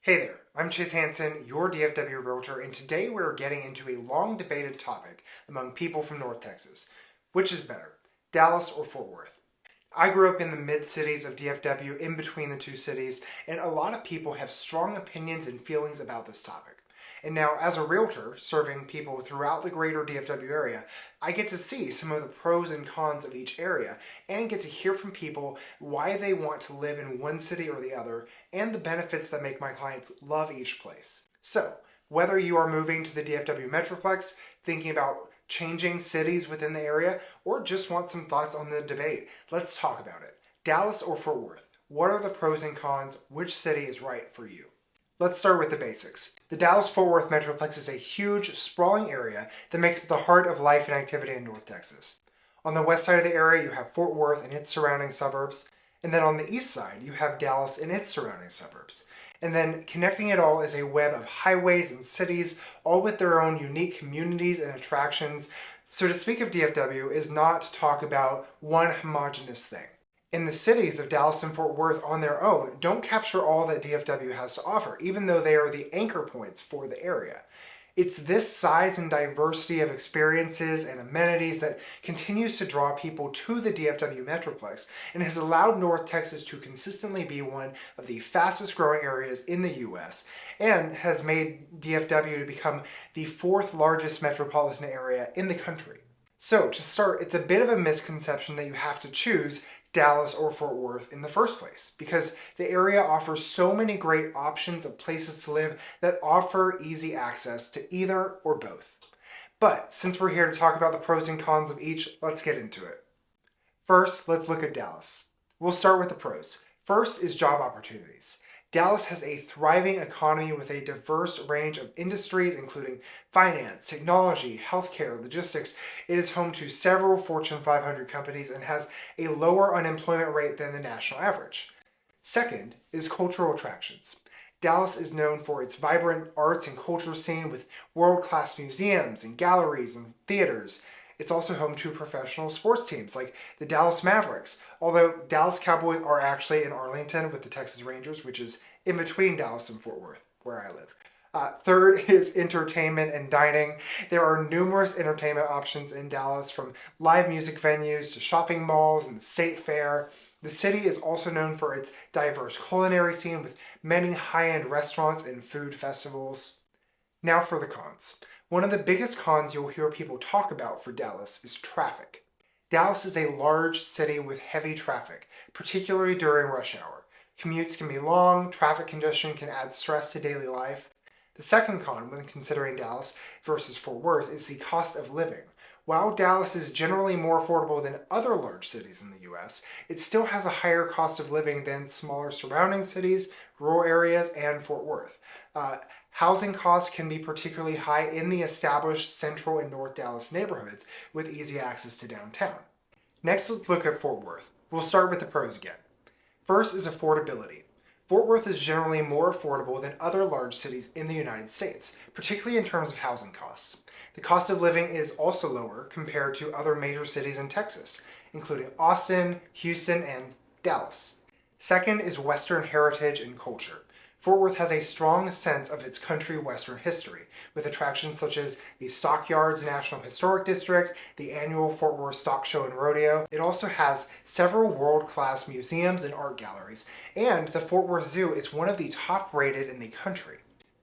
Hey there, I'm Chase Hansen, your DFW Realtor, and today we're getting into a long debated topic among people from North Texas. Which is better, Dallas or Fort Worth? I grew up in the mid-cities of DFW, in between the two cities, and a lot of people have strong opinions and feelings about this topic. And now, as a realtor serving people throughout the greater DFW area, I get to see some of the pros and cons of each area and get to hear from people why they want to live in one city or the other and the benefits that make my clients love each place. So, whether you are moving to the DFW Metroplex, thinking about changing cities within the area, or just want some thoughts on the debate, let's talk about it. Dallas or Fort Worth? What are the pros and cons? Which city is right for you? Let's start with the basics. The Dallas-Fort Worth Metroplex is a huge, sprawling area that makes up the heart of life and activity in North Texas. On the west side of the area, you have Fort Worth and its surrounding suburbs, and then on the east side, you have Dallas and its surrounding suburbs. And then connecting it all is a web of highways and cities, all with their own unique communities and attractions. So to speak of DFW is not to talk about one homogeneous thing. And the cities of Dallas and Fort Worth on their own don't capture all that DFW has to offer, even though they are the anchor points for the area. It's this size and diversity of experiences and amenities that continues to draw people to the DFW Metroplex and has allowed North Texas to consistently be one of the fastest growing areas in the U.S. and has made DFW to become the fourth largest metropolitan area in the country. So to start, it's a bit of a misconception that you have to choose Dallas or Fort Worth in the first place, because the area offers so many great options of places to live that offer easy access to either or both. But since we're here to talk about the pros and cons of each, let's get into it. First, let's look at Dallas. We'll start with the pros. First is job opportunities. Dallas has a thriving economy with a diverse range of industries, including finance, technology, healthcare, logistics. It is home to several Fortune 500 companies and has a lower unemployment rate than the national average. Second is cultural attractions. Dallas is known for its vibrant arts and culture scene with world-class museums and galleries and theaters. It's also home to professional sports teams like the Dallas Mavericks, although Dallas Cowboys are actually in Arlington with the Texas Rangers, which is in between Dallas and Fort Worth, where I live. Third is entertainment and dining. There are numerous entertainment options in Dallas, from live music venues to shopping malls and the state fair. The city is also known for its diverse culinary scene with many high-end restaurants and food festivals. Now for the cons. One of the biggest cons you'll hear people talk about for Dallas is traffic. Dallas is a large city with heavy traffic, particularly during rush hour. Commutes can be long, traffic congestion can add stress to daily life. The second con when considering Dallas versus Fort Worth is the cost of living. While Dallas is generally more affordable than other large cities in the U.S., it still has a higher cost of living than smaller surrounding cities, rural areas, and Fort Worth. Housing costs can be particularly high in the established Central and North Dallas neighborhoods with easy access to downtown. Next, let's look at Fort Worth. We'll start with the pros again. First is affordability. Fort Worth is generally more affordable than other large cities in the United States, particularly in terms of housing costs. The cost of living is also lower compared to other major cities in Texas, including Austin, Houston, and Dallas. Second is Western heritage and culture. Fort Worth has a strong sense of its country Western history, with attractions such as the Stockyards National Historic District, the annual Fort Worth Stock Show and Rodeo. It also has several world-class museums and art galleries, and the Fort Worth Zoo is one of the top-rated in the country.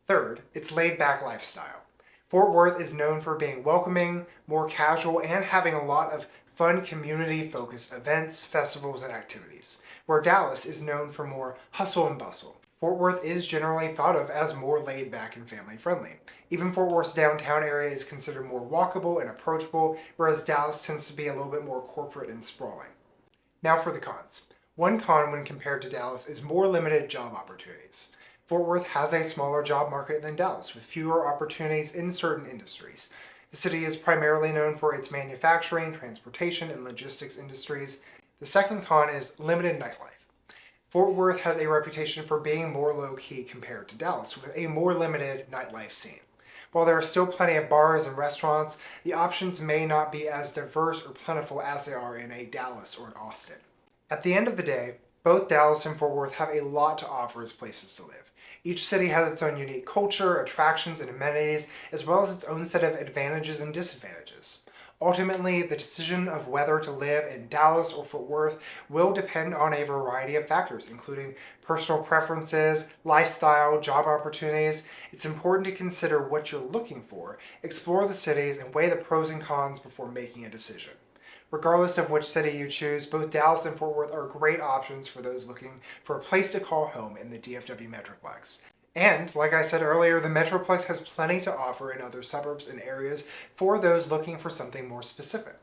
Third, its laid-back lifestyle. Fort Worth is known for being welcoming, more casual, and having a lot of fun community-focused events, festivals, and activities, where Dallas is known for more hustle and bustle. Fort Worth is generally thought of as more laid back and family friendly. Even Fort Worth's downtown area is considered more walkable and approachable, whereas Dallas tends to be a little bit more corporate and sprawling. Now for the cons. One con when compared to Dallas is more limited job opportunities. Fort Worth has a smaller job market than Dallas, with fewer opportunities in certain industries. The city is primarily known for its manufacturing, transportation, and logistics industries. The second con is limited nightlife. Fort Worth has a reputation for being more low-key compared to Dallas, with a more limited nightlife scene. While there are still plenty of bars and restaurants, the options may not be as diverse or plentiful as they are in a Dallas or an Austin. At the end of the day, both Dallas and Fort Worth have a lot to offer as places to live. Each city has its own unique culture, attractions, and amenities, as well as its own set of advantages and disadvantages. Ultimately, the decision of whether to live in Dallas or Fort Worth will depend on a variety of factors, including personal preferences, lifestyle, job opportunities. It's important to consider what you're looking for, explore the cities, and weigh the pros and cons before making a decision. Regardless of which city you choose, both Dallas and Fort Worth are great options for those looking for a place to call home in the DFW Metroplex. And, like I said earlier, the Metroplex has plenty to offer in other suburbs and areas for those looking for something more specific.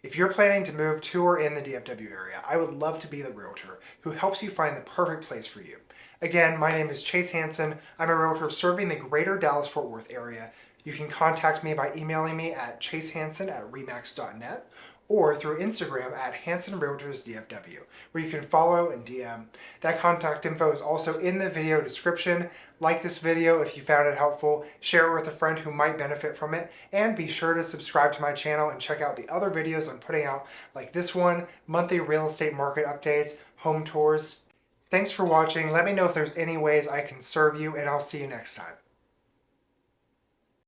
If you're planning to move to or in the DFW area, I would love to be the realtor who helps you find the perfect place for you. Again, my name is Chase Hansen. I'm a realtor serving the greater Dallas-Fort Worth area. You can contact me by emailing me at chasehansen@remax.net or through Instagram at Hansen Realtors DFW, where you can follow and DM. That contact info is also in the video description. Like this video if you found it helpful, share it with a friend who might benefit from it, and be sure to subscribe to my channel and check out the other videos I'm putting out, like this one, monthly real estate market updates, home tours. Thanks for watching. Let me know if there's any ways I can serve you, and I'll see you next time.